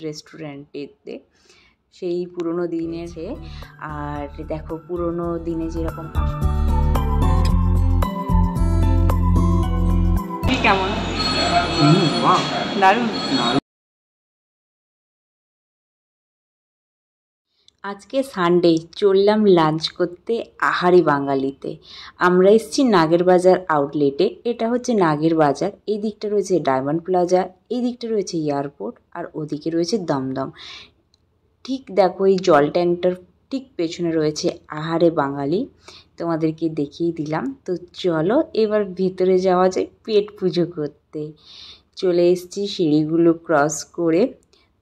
রেস্টুরেন্টেতে সেই পুরনো দিনের আর দেখো পুরনো দিনে যেরকম কেমন দারুণ। আজকে সানডে চললাম লাঞ্চ করতে আহারি বাঙালিতে। আমরা এসেছি নাগের বাজার আউটলেটে। এটা হচ্ছে নাগের বাজার। এই দিকটা রয়েছে ডায়মন্ড প্লাজা, এই দিকটা রয়েছে এয়ারপোর্ট, আর ওদিকে রয়েছে দমদম। ঠিক দেখো এই জল ট্যাঙ্কটার ঠিক পেছনে রয়েছে আহারে বাঙালি। তোমাদেরকে দেখিয়ে দিলাম। তো চলো এবার ভিতরে যাওয়া যায় পেট পুজো করতে। চলে এসেছি সিঁড়িগুলো ক্রস করে,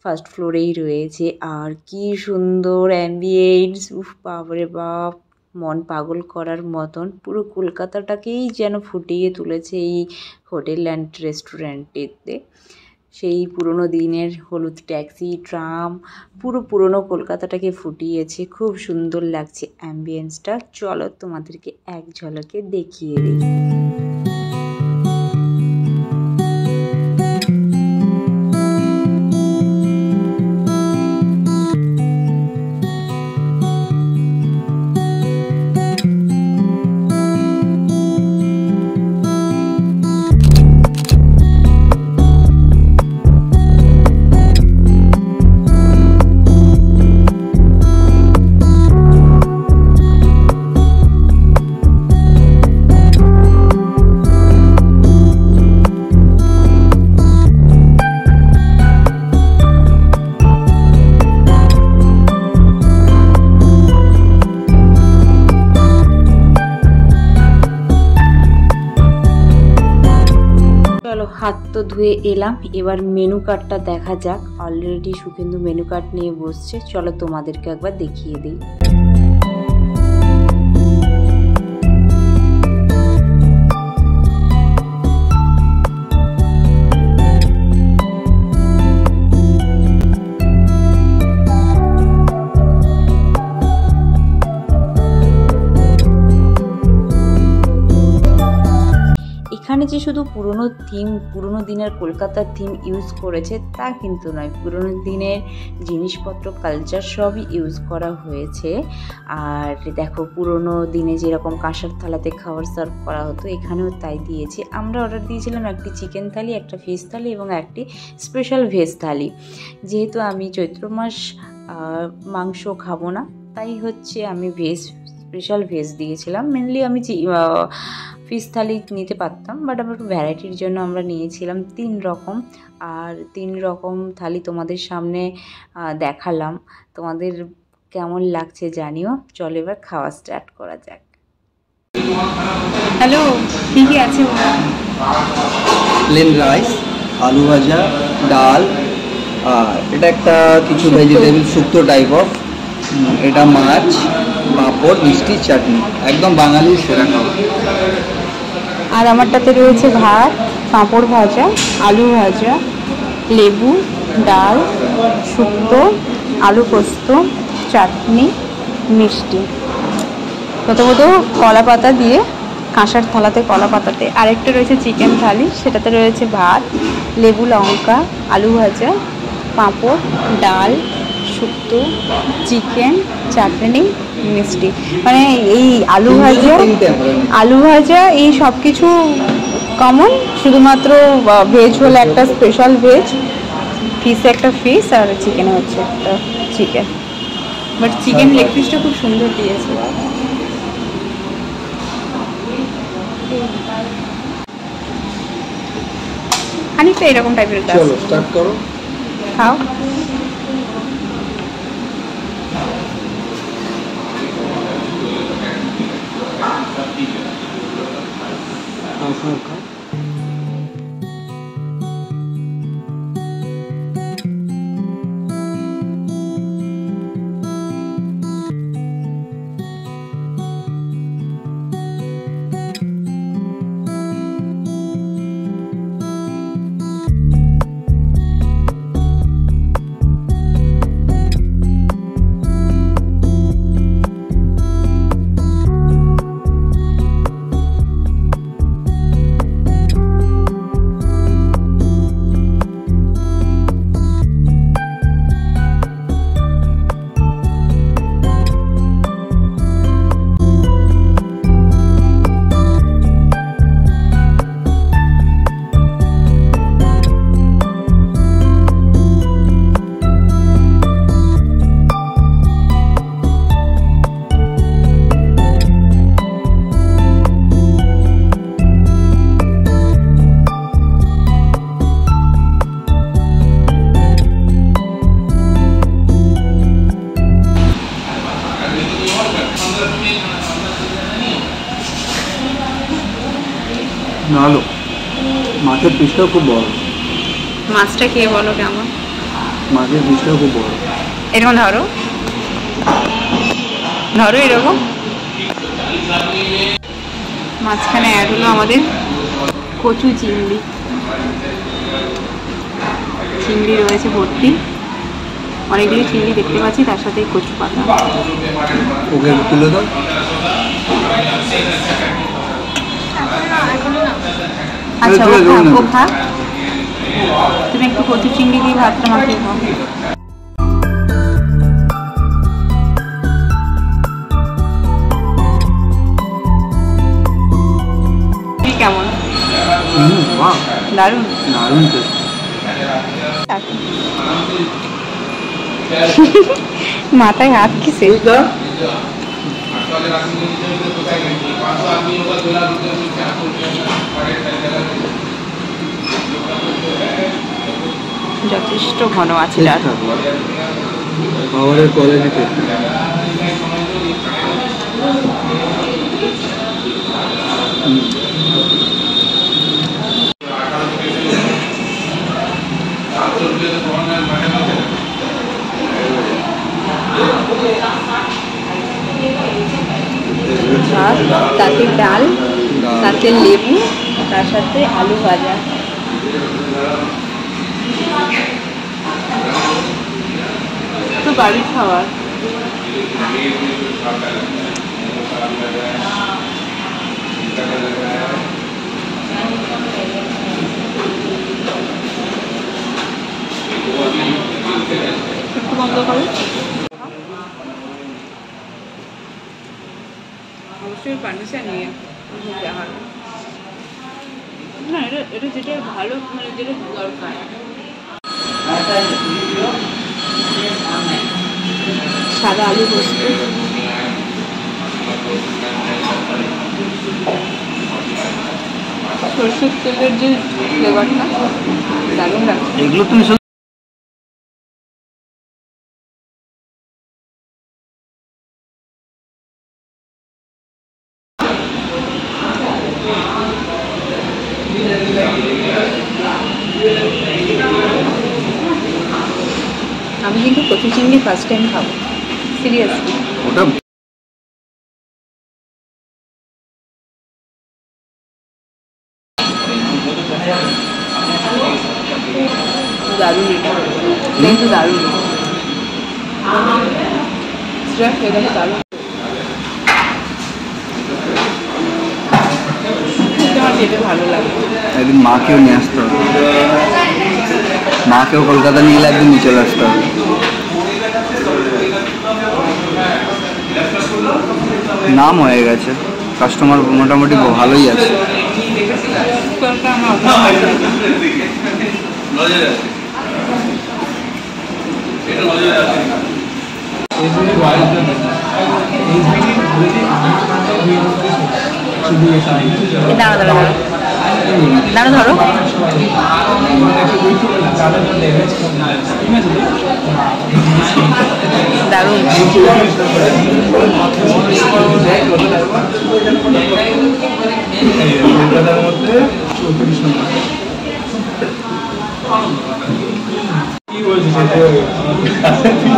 ফার্স্ট ফ্লোরেই রয়েছে। আর কি সুন্দর অ্যাম্বিয়েন্স, উফ বাপরে বাপ, মন পাগল করার মতন। পুরো কলকাতাটাকেই যেন ফুটিয়ে তুলেছে এই হোটেল অ্যান্ড রেস্টুরেন্টেতে। সেই পুরনো দিনের হলুদ ট্যাক্সি, ট্রাম, পুরো পুরনো কলকাতাটাকে ফুটিয়েছে। খুব সুন্দর লাগছে অ্যাম্বিয়েন্সটা। চলো তোমাদেরকে এক ঝলকে দেখিয়ে দিই। হাত তো ধুয়ে এলাম, এবার মেনু কার্ডটা দেখা যাক। অলরেডি সুখেন্দু মেনু কার্ড নিয়ে বসছে। চলো তোমাদেরকে একবার দেখিয়ে দিই। এখানে যে শুধু পুরনো দিনের কলকাতার থিম ইউজ করেছে তা কিন্তু নয়, পুরনো দিনের জিনিসপত্র, কালচার সবই ইউজ করা হয়েছে। আর দেখো পুরনো দিনে যেরকম কাঁসার থালাতে খাবার সার্ভ করা হতো এখানেও তাই দিয়েছে। আমরা অর্ডার দিয়েছিলাম একটি চিকেন থালি, একটা ফিশ থালি এবং একটি স্পেশাল ভেজ থালি। যেহেতু আমি চৈত্র মাস মাংস খাবো না, তাই হচ্ছে আমি স্পেশাল ভেজ দিয়েছিলাম। মেনলি আমি ফিশ থালি নিতে পারতাম, বাট আমার ভ্যারাইটির জন্য আমরা নিয়েছিলাম 3 রকম। আর 3 রকম থালি তোমাদের সামনে দেখালাম। তোমাদের কেমন লাগছে জানিও। চলো এবার খাওয়া স্টার্ট করা যাক। হ্যালো, কী কী আছে? প্লেন রাইস, আলু ভাজা, ডাল, আর এটা একটা কিছু ভেজিটেবল শুক্তো টাইপ অফ, এটা মাছ, পাঁপড়, মিষ্টি, চাটনি, একদম বাঙালির সেরা খাবার। আর আমারটাতে রয়েছে ভাত, পাঁপড় ভাজা, আলু ভাজা, লেবু, ডাল, শুক্তো, আলু পোস্ত, চাটনি, মিষ্টি, প্রথমত কলা পাতা দিয়ে কাঁসার থালাতে, কলা পাতাতে। আরেকটা রয়েছে চিকেন থালি, সেটাতে রয়েছে ভাত, লেবু, লঙ্কা, আলু ভাজা, পাঁপড়, ডাল, শুক্তো, চিকেন, চাটনি, মিষ্টি। মানে এই আলু ভাজা এই সব কিছু কমন, শুধুমাত্র ভেজ হলে একটা স্পেশাল ভেজ, ফিশে একটা ফিশ, আর চিকেনে হচ্ছে একটা চিকেন। বাট চিকেন লেগ পিসটা খুব সুন্দর দিয়েছে। খানিকটা এরকম টাইপের। চলো স্টার্ট করো, খাও। পিসটাও খুব বড়। মাছটা খেয়ে বলো কেমন। মাছের পিসটাও খুব বড়। এরকম ধরো ধরো এরকম। মাঝখানে অ্যাড হলো আমাদের কচু চিংড়ি। চিংড়ি রয়েছে ভর্তি, অনেকগুলি চিংড়ি দেখতে পাচ্ছি, তার সাথে কচু পাতা। ওকে তুলে দাও। আচ্ছা ও খা, তুমি একটু কচু চিংড়ি দিয়ে ভাতটা মাখিয়ে খাও। কেমন? দারুণ দারুণ। মাথায় হাত কিসে? যথেষ্ট ঘন আছে ডাল। খাবারের কোয়ালিটি ভাত, তাতে ডাল, তাতে লেবু, তার সাথে আলু ভাজা। তো বাড়ির খাবার। একটু বন্ধ করো। অবশ্যই পান্ডিসা নিয়ে না, এটা যেটা ভালো, মানে যেটা দরকার। সাদা আলু পোস্ত, সরষের তেলের যে ফ্লেভারটা দারুণ লাগছে। এগুলো তুমি আমি কিন্তু কচু চিংড়ি ফার্স্ট টাইম খাবো, সিরিয়াসলি। ওটা দারুণ, এটা কিন্তু দারুণ, দারুণ। আমার যেতে ভালো লাগে। একদিন মাকেও নিয়ে আসতে হবে, মাকেও কলকাতা নিয়ে এলে একদিন নিয়ে চলে আসতে হবে। নাম হয়ে গেছে, কাস্টমার মোটামুটি ভালোই আছে। দাঁড়া দাঁড়া দাঁড়া ধরো। দারুণ।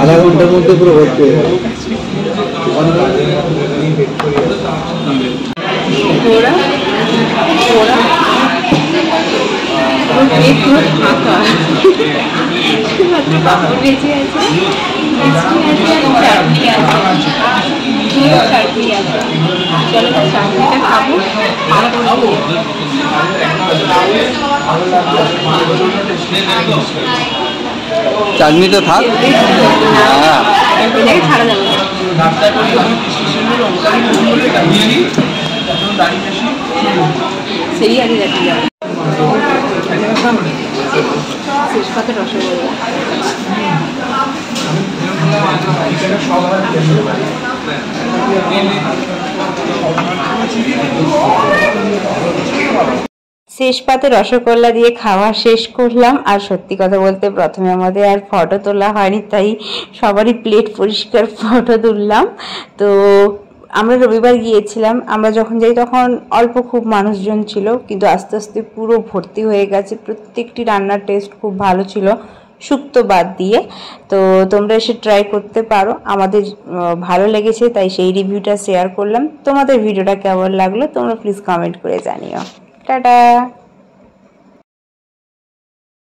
আধা ঘন্টার মধ্যে পুরো ভর্তি হয়ে যাবে। ওরা ওরা পেট পুরো ফাঁকা, পাপড় বেঁচে আছে, মিষ্টি আছে, চাটনি আছে, চাটনি আছে। চলো চাটনিটা খাবো। চাটনি তো থাক, ছাড়া যাবে সেই আগে যাচ্ছি। শেষ পাতে রসগোল্লা। শেষ পাতে রসগোল্লা দিয়ে খাওয়া শেষ করলাম। আর সত্যি কথা বলতে প্রথমে আমাদের আর ফটো তোলা হয়নি, তাই সবারই প্লেট পরিষ্কার ফটো তুললাম। তো আমরা রবিবার গিয়েছিলাম, আমরা যখন যাই তখন অল্প খুব মানুষজন ছিল, কিন্তু আস্তে আস্তে পুরো ভর্তি হয়ে গেছে। প্রত্যেকটি রান্নার টেস্ট খুব ভালো ছিল, শুক্তো বাদ দিয়ে। তো তোমরা এসে ট্রাই করতে পারো, আমাদের ভালো লেগেছে তাই সেই রিভিউটা শেয়ার করলাম। তোমাদের ভিডিওটা কেমন লাগলো তোমরা প্লিজ কমেন্ট করে জানিও। টাটা।